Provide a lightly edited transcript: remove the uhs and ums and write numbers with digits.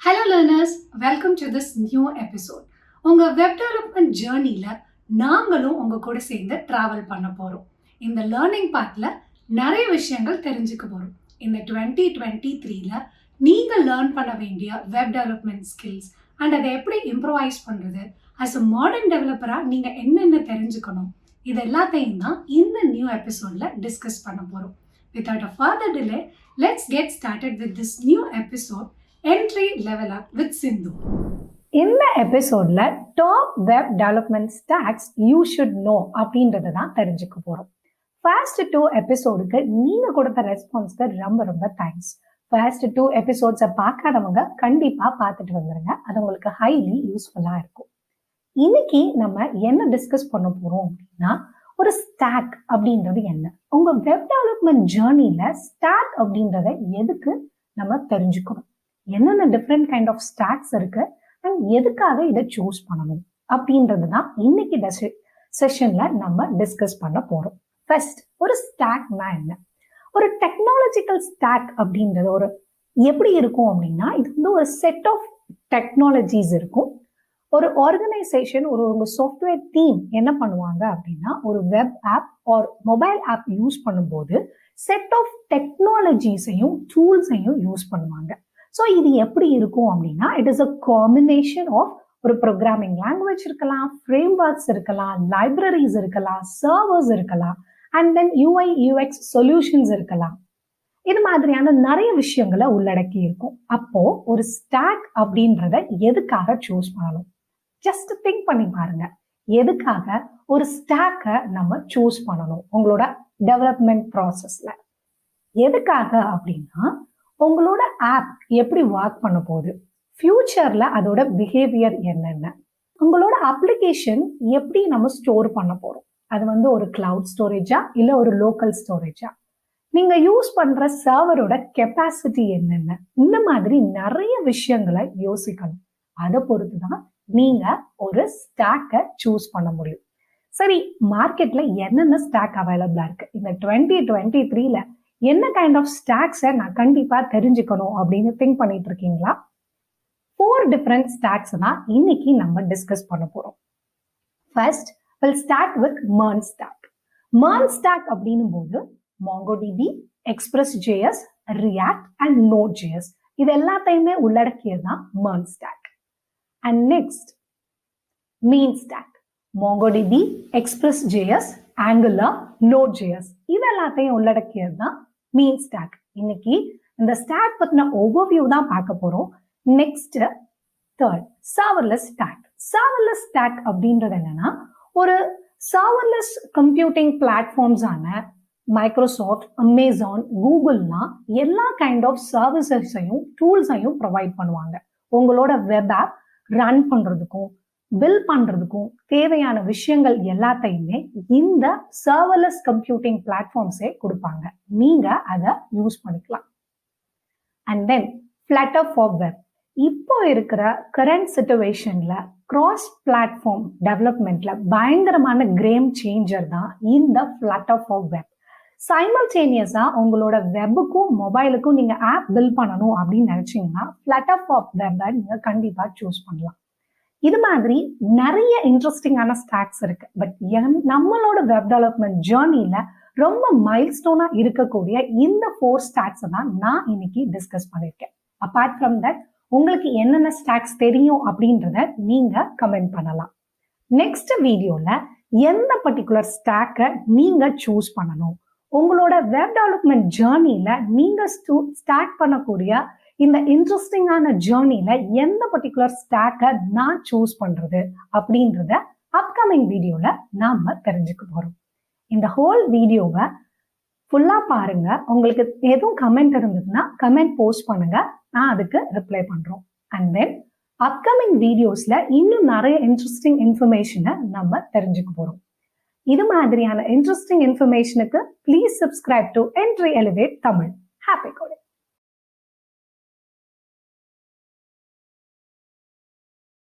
Hello learners, welcome to this new episode. உங்க web development ஜர்னில நாங்களும் உங்க கூட சேர்ந்து டிராவல் பண்ண போறோம். இந்த லேர்னிங் பார்ட்ல நிறைய விஷயங்கள் தெரிஞ்சுக்க போறோம். இந்த 2023ல நீங்க லேர்ன் பண்ண வேண்டிய வெப் டெவலப்மெண்ட் ஸ்கில்ஸ் அண்ட் அதை எப்படி இம்ப்ரூவைஸ் பண்றது, அஸ் அ மாடர்ன் டெவலப்பரா நீங்க என்னென்ன தெரிஞ்சுக்கணும், இது எல்லாத்தையும் தான் இந்த நியூ எபிசோட்ல டிஸ்கஸ் பண்ண போறோம். Without a further delay, let's get started with this new episode. Entri Elevate with Sindhu. இந்த எபிசோட்ல top web development stocks you should know அப்படின்றத தான் தெரிஞ்சுக்க போறோம். ஃபர்ஸ்ட் 2 எபிசோடுக்கு நீங்க கொடுத்த ரெஸ்பான்ஸ்க்கு ரொம்ப ரொம்ப தேங்க்ஸ். ஃபர்ஸ்ட் 2 எபிசோட்ஸை பார்க்காதவங்க கண்டிப்பா பார்த்துட்டு வந்துருங்க, அது உங்களுக்கு ஹைலி யூஸ்ஃபுல்லா இருக்கும். இன்னைக்கு நம்ம என்ன டிஸ்கஸ் பண்ண போறோம் அப்படின்னா, ஒரு ஸ்டாக் அப்படின்றது என்ன, உங்க வெப் டெவலப்மெண்ட் ஜேர்னில ஸ்டாக் அப்படின்றத எதுக்கு நம்ம தெரிஞ்சுக்கணும், என்னென்ன டிஃப்ரெண்ட் கைண்ட் ஆஃப் ஸ்டாக்ஸ் இருக்கு அண்ட் எதுக்காக இதை சூஸ் பண்ணணும் அப்படின்றது தான் இன்னைக்கு செஷன்ல நம்ம டிஸ்கஸ் பண்ண போறோம். ஃபர்ஸ்ட், ஒரு ஸ்டாக்னா என்ன? ஒரு டெக்னாலஜிக்கல் ஸ்டாக் அப்படின்றது ஒரு எப்படி இருக்கும் அப்படின்னா, இது வந்து ஒரு செட் ஆஃப் டெக்னாலஜிஸ் இருக்கும். ஒரு ஆர்கனைசேஷன், உங்க சாஃப்ட்வேர் டீம் என்ன பண்ணுவாங்க அப்படின்னா, ஒரு web app or mobile app use பண்ணும்போது செட் ஆஃப் டெக்னாலஜிஸையும் டூல்ஸையும் யூஸ் பண்ணுவாங்க. ஸோ இது எப்படி இருக்கும் அப்படின்னா, it is a combination of ஒரு ப்ரோக்ராமிங் லாங்குவேஜ் இருக்கலாம், ஃப்ரேம் ஒர்க்ஸ் இருக்கலாம், லைப்ரரிஸ் இருக்கலாம், சர்வர்ஸ் இருக்கலாம், and then UI UX solutions இருக்கலாம். இது மாதிரியான நிறைய விஷயங்களை உள்ளடக்கி இருக்கும். அப்போ ஒரு ஸ்டாக் அப்படின்றத எதுக்காக சூஸ் பண்ணணும்? ஜஸ்ட் திங்க் பண்ணி பாருங்க, எதுக்காக ஒரு ஸ்டாக்கை நம்ம சூஸ் பண்ணணும் உங்களோட டெவலப்மெண்ட் ப்ராசஸ்ல? எதுக்காக அப்படின்னா, உங்களோட ஆப் எப்படி ஒர்க் பண்ண போகுது, ஃபியூச்சர்ல அதோட பிஹேவியர் என்னென்ன, உங்களோட அப்ளிகேஷன் எப்படி நம்ம ஸ்டோர் பண்ண போறோம், அது வந்து ஒரு கிளவுட் ஸ்டோரேஜா இல்ல ஒரு லோக்கல் ஸ்டோரேஜா, நீங்க யூஸ் பண்ற சர்வரோட கெப்பாசிட்டி என்னென்ன, இந்த மாதிரி நிறைய விஷயங்களை யோசிக்கணும். அதை பொறுத்துதான் நீங்க ஒரு ஸ்டாக்கை சூஸ் பண்ண முடியும். சரி, மார்க்கெட்ல என்னென்ன ஸ்டாக் அவைலபிளா இருக்கு, இந்த 2023ல என்ன கைண்ட் ஆஃப் ஸ்டாக்ஸை நான் கண்டிப்பா தெரிஞ்சுக்கணும் அப்படின்னு திங்க் பண்ணிட்டு இருக்கீங்களா? 4 டிஃப்ரெண்ட் ஸ்டாக்ஸ் தான் இன்னைக்கு நம்ம டிஸ்கஸ் பண்ண போறோம். First, we'll start with MERN stack. MERN stack அப்படின்னும் போது MongoDB, Express.js, React and Node.js இது எல்லாத்தையுமே உள்ளடக்கியது தான் MERN stack. And next, MEAN stack. MongoDB, Express.js, Angular, Node.js இது எல்லாத்தையும் உள்ளடக்கியது தான் MEAN stack. இன்னைக்கு இந்த ஸ்டாக் பத்தின ஓவர்வியூ தான் பார்க்க போறோம். Next, third, serverless stack. Serverless stack அப்படின்றது என்னன்னா, ஒரு சர்வர்லெஸ் கம்ப்யூட்டிங் பிளாட்ஃபார்ம்ஸான மைக்ரோசாஃப்ட், அமேசான், கூகுள்லாம் எல்லா கைண்ட் ஆஃப் சர்வீசஸையும் டூல்ஸையும் ப்ரொவைட் பண்ணுவாங்க. உங்களோட வெப் ஆப் ரன் பண்றதுக்கும் பில்ட் பண்றதுக்கும் தேவையான விஷயங்கள் எல்லாத்தையுமே இந்த சர்வர்லெஸ் கம்ப்யூட்டிங் பிளாட்ஃபார்ம்ஸே கொடுப்பாங்க. நீங்க அதை யூஸ் பண்ணிக்கலாம். And then Flutter for web. இப்போ இருக்கிற கரண்ட் சிச்சுவேஷன்ல கிராஸ் பிளாட்ஃபார்ம் டெவலப்மெண்ட்ல பயங்கரமான கேம் சேஞ்சர் தான் இந்த Flutter for web. சைமல்டேனியஸா உங்களோட வெப்புக்கும் மொபைலுக்கும் நீங்க ஆப் பில்ட் பண்ணணும் அப்படின்னு நினைச்சீங்கன்னா Flutter for web நீங்க கண்டிப்பா சூஸ் பண்ணலாம். இது மாதிரி நிறைய இன்ட்ரெஸ்டிங்கான ஸ்டாக்ஸ் இருக்கு. பட் நம்மளோட வெப் டெவலப்மெண்ட் ஜேர்னில ரொம்ப மைல்ஸ்டோனா இருக்கக்கூடிய இந்த 4 ஸ்டாக்ஸ் தான் நான் இன்னைக்கு டிஸ்கஸ் பண்ணிருக்கேன். அபார்ட் ஃப்ரம் தட், உங்களுக்கு என்னென்ன ஸ்டாக்ஸ் தெரியும் அப்படின்றத நீங்க கமெண்ட் பண்ணலாம். நெக்ஸ்ட் வீடியோல எந்த பர்டிகுலர் ஸ்டாக்கை நீங்க சூஸ் பண்ணணும், உங்களோட வெப் டெவலப்மெண்ட் ஜேர்னில நீங்க ஸ்டார்ட் பண்ணக்கூடிய இந்த இன்ட்ரெஸ்டிங்கான ஜேர்னில எந்த பர்டிகுலர் ஸ்டாக்கை நான் சூஸ் பண்றது அப்படின்றத அப்கமிங் வீடியோல நாம தெரிஞ்சுக்க போறோம். இந்த ஹோல் வீடியோவை ஃபுல்லா பாருங்க. உங்களுக்கு எதுவும் கமெண்ட் இருந்ததுன்னா கமெண்ட் போஸ்ட் பண்ணுங்க, நான் அதுக்கு ரிப்ளை பண்றோம். அண்ட் தென் அப்கமிங் வீடியோஸ்ல இன்னும் நிறைய இன்ட்ரெஸ்டிங் இன்ஃபர்மேஷனை நம்ம தெரிஞ்சுக்க போறோம். இது மாதிரியான இன்ட்ரெஸ்டிங் இன்ஃபர்மேஷனுக்கு please subscribe to Entri Elevate Tamil. Happy coding.